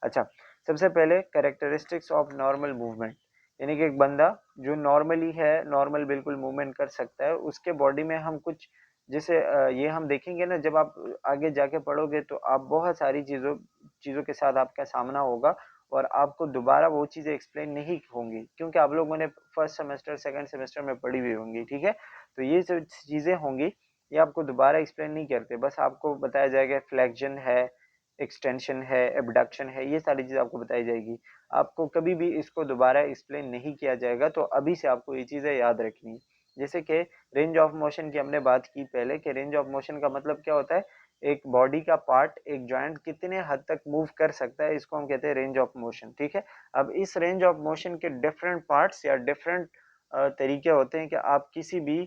Speaker 1: अच्छा, सबसे पहले कैरेक्टरिस्टिक्स ऑफ नॉर्मल मूवमेंट, यानी कि एक बंदा जो नॉर्मली है, नॉर्मल बिल्कुल मूवमेंट कर सकता है, उसके बॉडी में हम कुछ जैसे ये हम देखेंगे ना, जब आप आगे जाके पढ़ोगे तो आप बहुत सारी चीज़ों के साथ आपका सामना होगा और आपको दोबारा वो चीज़ें एक्सप्लेन नहीं होंगी, क्योंकि आप लोगों ने फर्स्ट सेमेस्टर सेकंड सेमेस्टर में पढ़ी हुई होंगी, ठीक है। तो ये जो चीज़ें होंगी ये आपको दोबारा एक्सप्लेन नहीं करते, बस आपको बताया जाएगा फ्लेक्शन है, एक्सटेंशन है, एबडक्शन है, ये सारी चीज़ आपको बताई जाएगी। आपको कभी भी इसको दोबारा एक्सप्लेन नहीं किया जाएगा, तो अभी से आपको ये चीज़ें याद रखनी है। जैसे कि रेंज ऑफ मोशन की हमने बात की पहले, कि रेंज ऑफ मोशन का मतलब क्या होता है, एक बॉडी का पार्ट, एक जॉइंट कितने हद तक मूव कर सकता है, इसको हम कहते हैं रेंज ऑफ मोशन, ठीक है। अब इस रेंज ऑफ मोशन के डिफरेंट पार्ट्स या डिफरेंट तरीके होते हैं कि आप किसी भी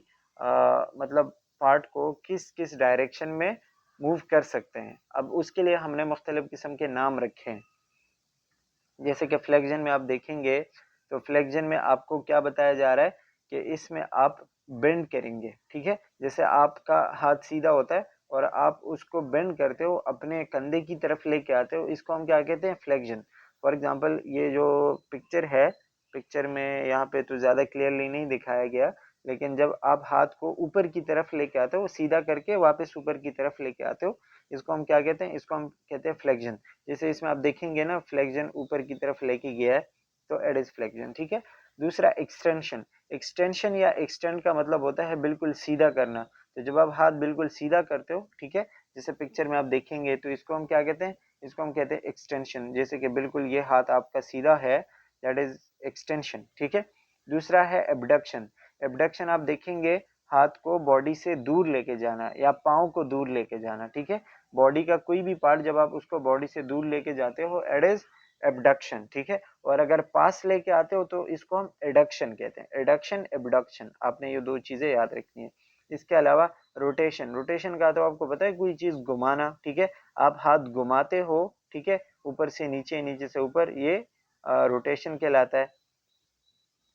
Speaker 1: मतलब पार्ट को किस किस डायरेक्शन में मूव कर सकते हैं। अब उसके लिए हमने मुख्तलिफ किस्म के नाम रखे हैं। जैसे कि फ्लेक्शन में आप देखेंगे तो फ्लेक्शन में आपको क्या बताया जा रहा है कि इसमें आप बेंड करेंगे, ठीक है। जैसे आपका हाथ सीधा होता है और आप उसको बेंड करते हो, अपने कंधे की तरफ लेके आते हो, इसको हम क्या कहते हैं, फ्लेक्शन। फॉर एग्जांपल ये जो पिक्चर है, पिक्चर में यहाँ पे तो ज़्यादा क्लियरली नहीं दिखाया गया, लेकिन जब आप हाथ को ऊपर की तरफ लेके आते हो, सीधा करके वापस ऊपर की तरफ लेके आते हो, इसको हम क्या कहते हैं, इसको हम कहते हैं फ्लेक्शन। जैसे इसमें आप देखेंगे ना, फ्लेक्शन ऊपर की तरफ लेके गया है, तो एड इज फ्लेक्शन, ठीक है। दूसरा एक्सटेंशन, एक्सटेंशन या एक्सटेंड का मतलब होता है बिल्कुल सीधा करना। तो जब आप हाथ बिल्कुल सीधा करते हो, ठीक है, जैसे पिक्चर में आप देखेंगे, तो इसको हम क्या कहते हैं, इसको हम कहते हैं एक्सटेंशन। जैसे कि बिल्कुल ये हाथ आपका सीधा है, दैट इज एक्सटेंशन, ठीक है। दूसरा है एबडक्शन। एबडक्शन आप देखेंगे, हाथ को बॉडी से दूर लेके जाना या पाँव को दूर लेके जाना, ठीक है। बॉडी का कोई भी पार्ट जब आप उसको बॉडी से दूर लेके जाते हो, एट इज एबडक्शन, ठीक है। और अगर पास लेके आते हो तो इसको हम एडक्शन कहते हैं। एडक्शन, एबडक्शन, आपने ये दो चीजें याद रखनी है। इसके अलावा रोटेशन, रोटेशन का तो आपको पता है, कोई चीज घुमाना, ठीक है। आप हाथ घुमाते हो, ठीक है, ऊपर से नीचे, नीचे से ऊपर, ये रोटेशन कहलाता है।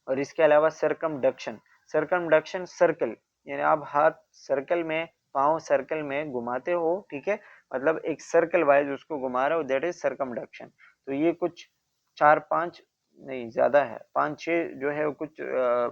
Speaker 1: और इसके अलावा सरकमडक्शन, सरकमडक्शन सर्कल, यानी आप हाथ सर्कल में, पाँव सर्कल में घुमाते हो, ठीक है, मतलब एक सर्कल वाइज उसको घुमा रहे हो, दैट इज सरकमडक्शन। तो ये कुछ चार पांच नहीं, ज्यादा है, पांच छह जो है वो कुछ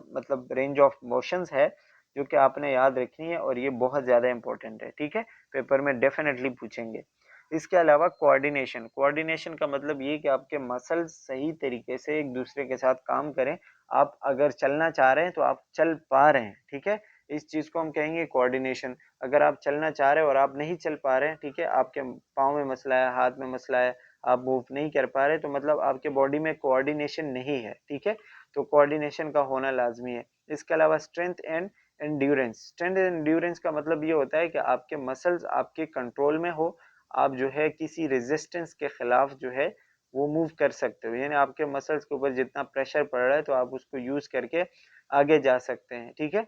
Speaker 1: मतलब रेंज ऑफ मोशंस है जो कि आपने याद रखनी है, और ये बहुत ज्यादा इंपॉर्टेंट है, ठीक है, पेपर में डेफिनेटली पूछेंगे। इसके अलावा कोऑर्डिनेशन, कोऑर्डिनेशन का मतलब ये कि आपके मसल्स सही तरीके से एक दूसरे के साथ काम करें। आप अगर चलना चाह रहे हैं तो आप चल पा रहे हैं, ठीक है, इस चीज को हम कहेंगे कोऑर्डिनेशन। अगर आप चलना चाह रहे हैं और आप नहीं चल पा रहे हैं, ठीक है, आपके पाँव में मसला है, हाथ में मसला है, आप मूव नहीं कर पा रहे, तो मतलब आपके बॉडी में कोऑर्डिनेशन नहीं है, ठीक है। तो कोऑर्डिनेशन का होना लाजमी है। इसके अलावा strength and endurance, strength and endurance का मतलब ये होता है कि आपके मसल्स आपके कंट्रोल में हो, आप जो है किसी रेजिस्टेंस के खिलाफ जो है वो मूव कर सकते हो, यानी आपके मसल्स के ऊपर जितना प्रेशर पड़ रहा है तो आप उसको यूज करके आगे जा सकते हैं, ठीक है।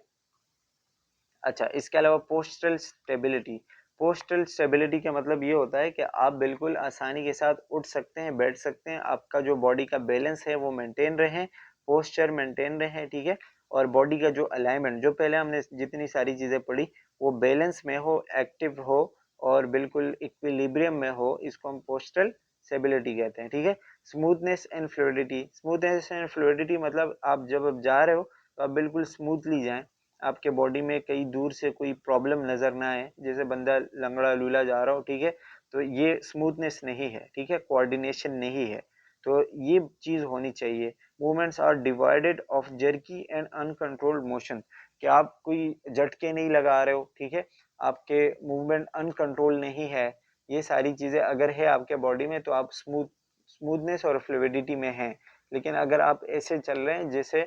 Speaker 1: अच्छा, इसके अलावा पोस्टल स्टेबिलिटी, पोस्टल स्टेबिलिटी का मतलब ये होता है कि आप बिल्कुल आसानी के साथ उठ सकते हैं, बैठ सकते हैं, आपका जो बॉडी का बैलेंस है वो मेंटेन रहे, पोस्चर मेंटेन रहे, ठीक है। और बॉडी का जो अलाइनमेंट, जो पहले हमने जितनी सारी चीज़ें पढ़ी, वो बैलेंस में हो, एक्टिव हो और बिल्कुल इक्विलिब्रियम में हो, इसको हम पोस्टल स्टेबिलिटी कहते हैं, ठीक है। Smoothness and fluidity, smoothness and fluidity मतलब आप जब आप जा रहे हो तो आप बिल्कुल स्मूथली जाएं, आपके बॉडी में कहीं दूर से कोई प्रॉब्लम नजर ना आए, जैसे बंदा लंगड़ा लूला जा रहा हो, ठीक है, तो ये स्मूथनेस नहीं है, ठीक है, कोऑर्डिनेशन नहीं है। तो ये चीज होनी चाहिए। Movements are divided of jerky and uncontrolled motion, कि आप कोई झटके नहीं लगा रहे हो, ठीक है, आपके मूवमेंट अनकंट्रोल नहीं है, ये सारी चीजें अगर है आपके बॉडी में तो आप स्मूथनेस और फ्लूइडिटी में हैं। लेकिन अगर आप ऐसे चल रहे हैं जैसे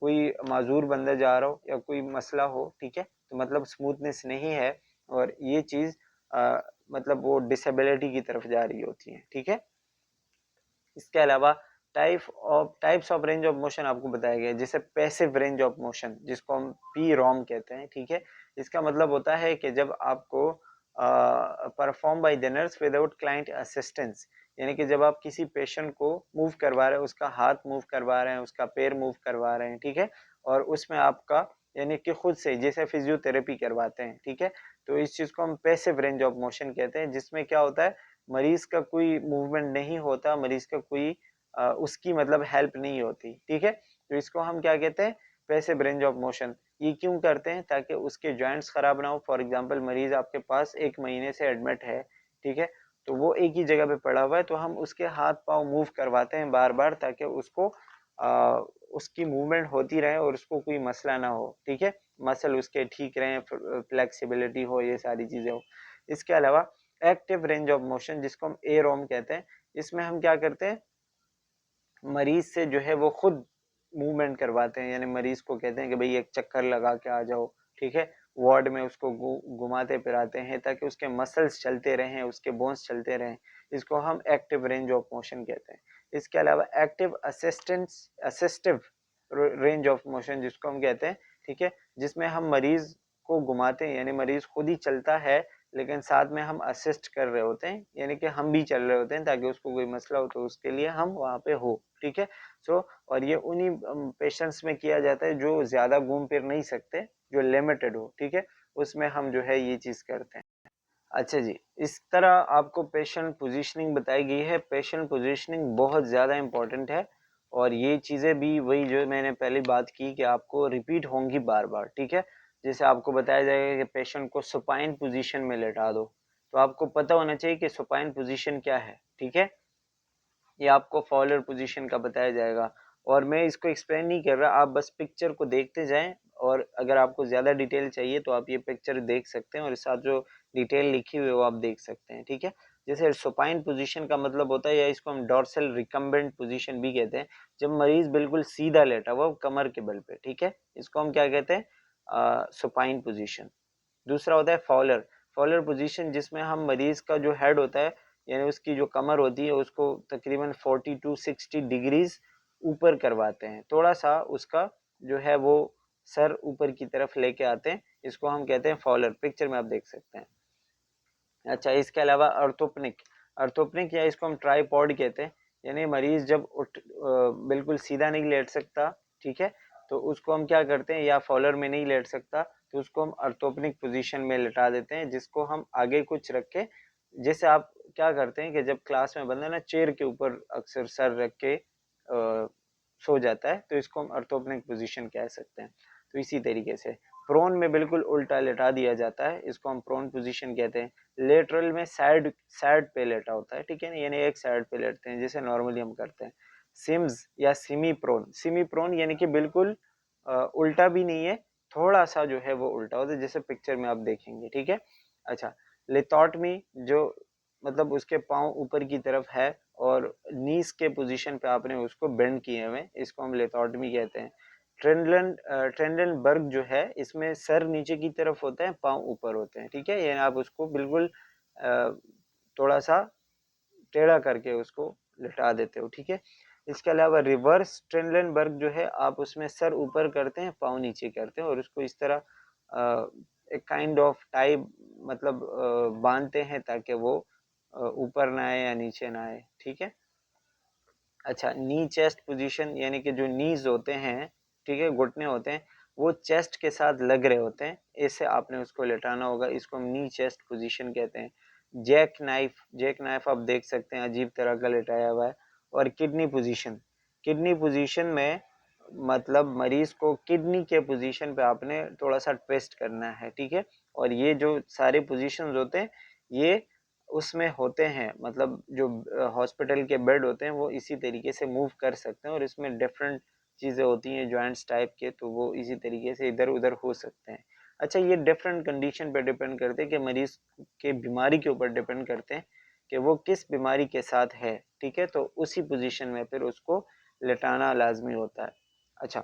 Speaker 1: कोई माजूर बंदा जा रहा हो या कोई मसला हो, ठीक है, तो मतलब स्मूथनेस नहीं है, और ये चीज मतलब वो डिसेबिलिटी की तरफ जा रही होती है, ठीक है। इसके अलावा types of range of motion आपको बताया गया है, जैसे पैसिव रेंज ऑफ मोशन, जिसको हम पी रॉम कहते हैं, ठीक है। इसका मतलब होता है कि जब आपको perform by the nurse without client assistance, यानी कि जब आप किसी पेशेंट को मूव करवा रहे हैं, उसका हाथ मूव करवा रहे हैं, उसका पैर मूव करवा रहे हैं, ठीक है, और उसमें आपका यानी कि खुद से जैसे फिजियोथेरेपी करवाते हैं, ठीक है, तो इस चीज को हम पैसिव रेंज ऑफ मोशन कहते हैं, जिसमें क्या होता है, मरीज का कोई मूवमेंट नहीं होता, मरीज का कोई उसकी मतलब हेल्प नहीं होती, ठीक है, तो इसको हम क्या कहते हैं, पैसिव रेंज ऑफ मोशन। ये क्यों करते हैं, ताकि उसके जॉइंट्स खराब ना हो। फॉर एग्जांपल मरीज आपके पास 1 महीने से एडमिट है, ठीक है, तो वो एक ही जगह पे पड़ा हुआ है, तो हम उसके हाथ पांव मूव करवाते हैं बार बार, ताकि उसको उसकी मूवमेंट होती रहे और उसको कोई मसला ना हो, ठीक है, मसल उसके ठीक रहे, फ्लेक्सिबिलिटी हो, ये सारी चीजें हो। इसके अलावा एक्टिव रेंज ऑफ मोशन, जिसको हम एरोम कहते हैं, इसमें हम क्या करते हैं, मरीज से जो है वो खुद मूवमेंट करवाते हैं, यानी मरीज को कहते हैं कि भाई एक चक्कर लगा के आ जाओ, ठीक है, वार्ड में उसको घुमाते फिराते हैं ताकि उसके मसल्स चलते रहें, उसके बोन्स चलते रहें, इसको हम एक्टिव रेंज ऑफ मोशन कहते हैं। इसके अलावा active assistive range of motion, जिसको हम कहते हैं, ठीक है, जिसमें हम मरीज को घुमाते हैं, यानी मरीज खुद ही चलता है लेकिन साथ में हम असिस्ट कर रहे होते हैं, यानी कि हम भी चल रहे होते हैं ताकि उसको कोई मसला हो तो उसके लिए हम वहाँ पे हो, ठीक है। सो और ये उन्हीं पेशेंट्स में किया जाता है जो ज्यादा घूम फिर नहीं सकते, जो लिमिटेड हो, ठीक है, उसमें हम जो है ये चीज करते हैं। अच्छा जी, इस तरह आपको पेशेंट पोजीशनिंग बताई गई है। पेशेंट पोजीशनिंग बहुत ज़्यादा इम्पोर्टेंट है, और ये चीज़ें भी वही जो मैंने पहले बात की कि आपको रिपीट होंगी बार बार, ठीक है। जैसे आपको बताया जाएगा कि पेशेंट को सुपाइन पोजीशन में लेटा दो, तो आपको पता होना चाहिए कि सुपाइन पोजीशन क्या है, ठीक है। ये आपको फॉलर पोजीशन का बताया जाएगा, और मैं इसको एक्सप्लेन नहीं कर रहा, आप बस पिक्चर को देखते जाएं, और अगर आपको ज़्यादा डिटेल चाहिए तो आप ये पिक्चर देख सकते हैं और इस साथ जो डिटेल लिखी हुई है वो आप देख सकते हैं, ठीक है। जैसे सुपाइन पोजीशन का मतलब होता है, या इसको हम डॉर्सल रिकम्बेंट पोजीशन भी कहते हैं, जब मरीज बिल्कुल सीधा लेटा हुआ कमर के बल पे, ठीक है, इसको हम क्या कहते हैं, सुपाइन पोजीशन। दूसरा होता है फॉलर। फॉलर पोजीशन, जिसमें हम मरीज का जो हेड होता है, यानी उसकी जो कमर होती है, उसको तकरीबन 40 टू 60 डिग्रीज ऊपर करवाते हैं, थोड़ा सा उसका जो है वो सर ऊपर की तरफ लेके आते हैं, इसको हम कहते हैं फॉलर। पिक्चर में आप देख सकते हैं। अच्छा, इसके अलावा अर्थोपनिक। अर्थोपनिक या इसको हम ट्राईपॉड कहते हैं, यानी मरीज जब बिल्कुल सीधा नहीं लेट सकता, ठीक है, तो उसको हम क्या करते हैं, या फॉलर में नहीं लेट सकता तो उसको हम अर्थोपनिक पोजीशन में लेटा देते हैं, जिसको हम आगे कुछ रख के, जैसे आप क्या करते हैं कि जब क्लास में बंदा ना चेयर के ऊपर अक्सर सर रख के सो जाता है, तो इसको हम अर्थोपनिक पोजीशन कह सकते हैं। तो इसी तरीके से प्रोन में बिल्कुल उल्टा लेटा दिया जाता है, इसको हम प्रोन पोजीशन कहते हैं। लेटरल में साइड साइड पे लेटा होता है, ठीक है ना, यानी एक साइड पे लेटते हैं जैसे नॉर्मली हम करते हैं। सिम्स या सिमी प्रोन। सिमी प्रोन यानी कि बिल्कुल उल्टा भी नहीं है, थोड़ा सा जो है वो उल्टा होता है, जैसे पिक्चर में आप देखेंगे, ठीक है। अच्छा, लिथोटमी, जो मतलब उसके पाँव ऊपर की तरफ है और नीज के पोजीशन पे आपने उसको बेंड किए हुए, इसको हम लिथोटमी कहते हैं। ट्रेंडनबर्ग जो है, इसमें सर नीचे की तरफ होता है, पाँव ऊपर होते हैं, ठीक है, यानी आप उसको बिल्कुल थोड़ा सा टेढ़ा करके उसको लिटा देते हो, ठीक है। इसके अलावा रिवर्स ट्रेंडनबर्ग जो है, आप उसमें सर ऊपर करते हैं, पाँव नीचे करते हैं, और उसको इस तरह एक काइंड ऑफ टाइप मतलब बांधते हैं ताकि वो ऊपर ना आए या नीचे ना आए, ठीक है। अच्छा, नी चेस्ट पोजीशन, यानी कि जो नीज होते हैं, ठीक है, घुटने होते हैं, वो चेस्ट के साथ लग रहे होते हैं, ऐसे आपने उसको लेटाना होगा, इसको हम नी चेस्ट पोजीशन कहते हैं। जैक नाइफ, जैक नाइफ आप देख सकते हैं अजीब तरह का लेटाया हुआ है। और किडनी पोजीशन, किडनी पोजीशन में मतलब मरीज को किडनी के पोजीशन पे आपने थोड़ा सा ट्विस्ट करना है, ठीक है। और ये जो सारे पोजीशंस होते हैं, ये उसमें होते हैं, मतलब जो हॉस्पिटल के बेड होते हैं वो इसी तरीके से मूव कर सकते हैं, और इसमें डिफरेंट चीज़ें होती हैं जॉइंट्स टाइप के, तो वो इसी तरीके से इधर उधर हो सकते हैं। अच्छा, ये डिफरेंट कंडीशन पे डिपेंड करते हैं कि मरीज के बीमारी के ऊपर डिपेंड करते हैं कि वो किस बीमारी के साथ है, ठीक है, तो उसी पोजीशन में फिर उसको लेटाना लाजमी होता है। अच्छा,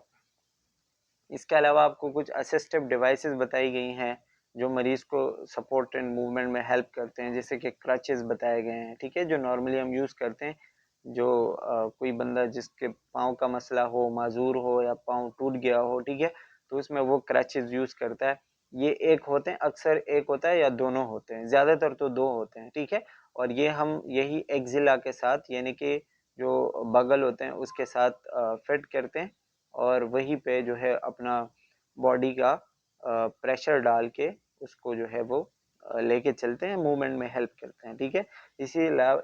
Speaker 1: इसके अलावा आपको कुछ असिस्टिव डिवाइसेस बताई गई हैं जो मरीज को सपोर्ट एंड मूवमेंट में हेल्प करते हैं, जैसे कि क्रचेस बताए गए हैं, ठीक है, जो नॉर्मली हम यूज़ करते हैं, जो कोई बंदा जिसके पाँव का मसला हो, माजूर हो या पाँव टूट गया हो, ठीक है, तो उसमें वो क्रचेस यूज़ करता है। ये एक होते हैं, अक्सर एक होता है या दोनों होते हैं, ज़्यादातर तो दो होते हैं, ठीक है। और ये हम यही एक्जिला के साथ यानी कि जो बगल होते हैं उसके साथ फिट करते हैं और वहीं पे जो है अपना बॉडी का प्रेशर डाल के उसको जो है वो लेके चलते हैं, मूवमेंट में हेल्प करते हैं। ठीक है,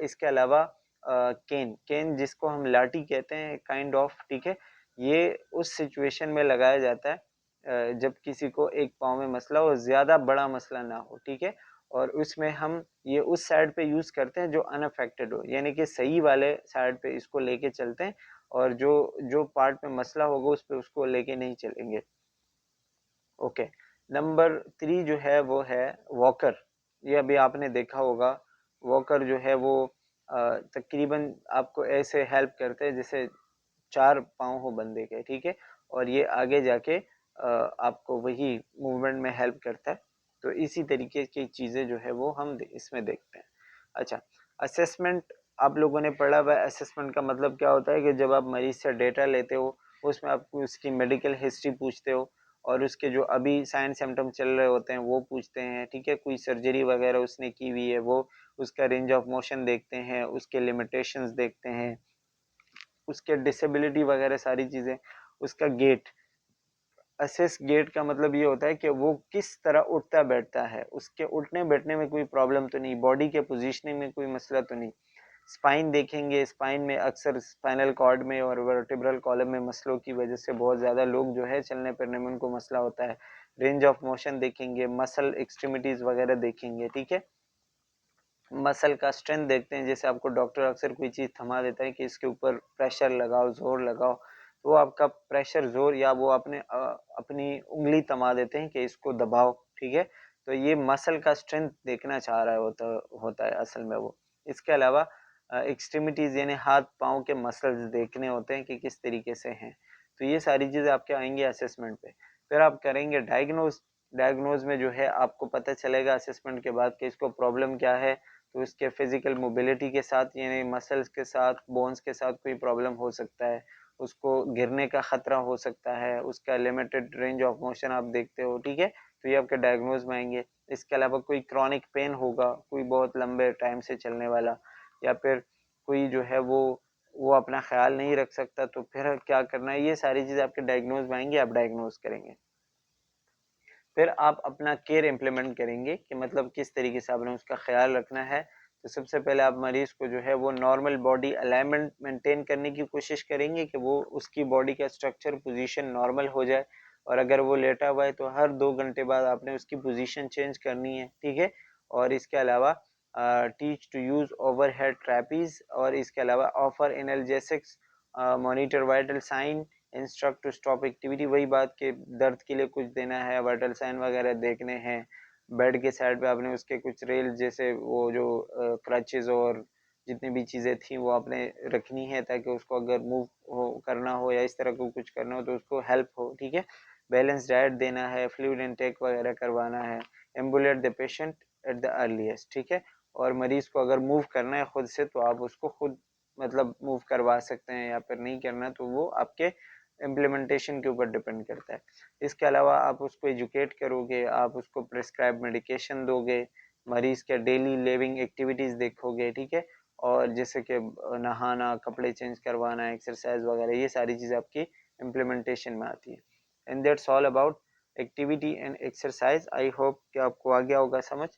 Speaker 1: इसके अलावा केन केन जिसको हम लाठी कहते हैं काइंड ऑफ, ठीक है, ये उस सिचुएशन में लगाया जाता है जब किसी को एक पाँव में मसला हो, ज़्यादा बड़ा मसला ना हो। ठीक है, और उसमें हम ये उस साइड पे यूज़ करते हैं जो अनअफेक्टेड हो, यानी कि सही वाले साइड पे इसको लेके चलते हैं और जो जो पार्ट में मसला होगा उस पे उसको लेके नहीं चलेंगे। ओके, नंबर 3 जो है वो है वॉकर। ये अभी आपने देखा होगा, वॉकर जो है वो तकरीबन आपको ऐसे हेल्प करते हैं जैसे 4 पाँव हो बंदे के। ठीक है, और ये आगे जाके आपको वही मूवमेंट में हेल्प करता है। तो इसी तरीके की चीज़ें जो है वो हम इसमें देखते हैं। अच्छा, असेसमेंट आप लोगों ने पढ़ा हुआ है। असेसमेंट का मतलब क्या होता है कि जब आप मरीज से डेटा लेते हो, उसमें आपको उसकी मेडिकल हिस्ट्री पूछते हो और उसके जो अभी साइन सिम्टम चल रहे होते हैं वो पूछते हैं। ठीक है, कोई सर्जरी वगैरह उसने की हुई है वो, उसका रेंज ऑफ मोशन देखते हैं, उसके लिमिटेशंस देखते हैं, उसके डिसेबिलिटी वगैरह सारी चीज़ें, उसका गेट। असेस गेट का मतलब ये होता है कि वो किस तरह उठता बैठता है, उसके उठने बैठने में कोई प्रॉब्लम तो नहीं, बॉडी के पोजीशनिंग में कोई मसला तो नहीं। स्पाइन देखेंगे, स्पाइन में अक्सर स्पाइनल कॉर्ड में और वर्टिब्रल कॉलम में मसलों की वजह से बहुत ज़्यादा लोग जो है चलने फिरने में उनको मसला होता है। रेंज ऑफ मोशन देखेंगे, मसल एक्सट्रीमिटीज़ वगैरह देखेंगे। ठीक है, मसल का स्ट्रेंथ देखते हैं, जैसे आपको डॉक्टर अक्सर कोई चीज़ थमा देता है कि इसके ऊपर प्रेशर लगाओ, जोर लगाओ, तो वो आपका प्रेशर जोर या वो अपनी उंगली थमा देते हैं कि इसको दबाओ। ठीक है, तो ये मसल का स्ट्रेंथ देखना चाह रहा होता है असल में वो। इसके अलावा एक्सट्रीमिटीज़ यानी हाथ पाँव के मसल्स देखने होते हैं कि किस तरीके से हैं। तो ये सारी चीज़ें आपके आएंगी असेसमेंट पे। फिर आप करेंगे डायग्नोज में जो है आपको पता चलेगा असेसमेंट के बाद कि इसको प्रॉब्लम क्या है। तो उसके फिजिकल मोबिलिटी के साथ यानी मसल्स के साथ, बोन्स के साथ कोई प्रॉब्लम हो सकता है, उसको गिरने का खतरा हो सकता है, उसका लिमिटेड रेंज ऑफ मोशन आप देखते हो। ठीक है, तो ये आपके डायग्नोज में आएंगे। इसके अलावा कोई क्रॉनिक पेन होगा, कोई बहुत लंबे टाइम से चलने वाला, या फिर कोई जो है वो अपना ख्याल नहीं रख सकता, तो फिर क्या करना है, ये सारी चीज़ें आपके डायग्नोज में आएंगी, आप डायग्नोज करेंगे। फिर आप अपना केयर इम्प्लीमेंट करेंगे कि मतलब किस तरीके से आपने उसका ख्याल रखना है। तो सबसे पहले आप मरीज को जो है वो नॉर्मल बॉडी अलाइनमेंट मेंटेन करने की कोशिश करेंगे कि वो उसकी बॉडी का स्ट्रक्चर पोजीशन नॉर्मल हो जाए। और अगर वो लेटा हुआ है तो हर 2 घंटे बाद आपने उसकी पोजीशन चेंज करनी है। ठीक है, और इसके अलावा teach to use overhead trapeze, और इसके अलावा offer analgesics, monitor vital sign, instruct to stop activity. वही बात के दर्द के लिए कुछ देना है, वाइटल साइन वगैरह देखने हैं। बेड के साइड पे आपने उसके कुछ रेल जैसे वो जो क्रचेज और जितनी भी चीज़ें थी वो आपने रखनी है ताकि उसको अगर मूव करना हो या इस तरह को कुछ करना हो तो उसको हेल्प हो। ठीक है, बैलेंस डाइट देना है, फ्लूइड इनटेक वगैरह करवाना है, ambulate the patient at the earliest. ठीक है, और मरीज को अगर मूव करना है खुद से तो आप उसको खुद मतलब मूव करवा सकते हैं, या फिर नहीं करना तो वो आपके इम्प्लीमेंटेशन के ऊपर डिपेंड करता है। इसके अलावा आप उसको एजुकेट करोगे, आप उसको प्रिस्क्राइब मेडिकेशन दोगे, मरीज के डेली लिविंग एक्टिविटीज़ देखोगे। ठीक है, और जैसे कि नहाना, कपड़े चेंज करवाना, एक्सरसाइज वगैरह, ये सारी चीज़ आपकी इम्प्लीमेंटेशन में आती है। And that's all about activity and exercise. I hope कि आपको आ गया होगा समझ।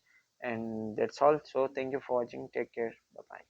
Speaker 1: And that's all, so thank you for watching, take care, bye bye.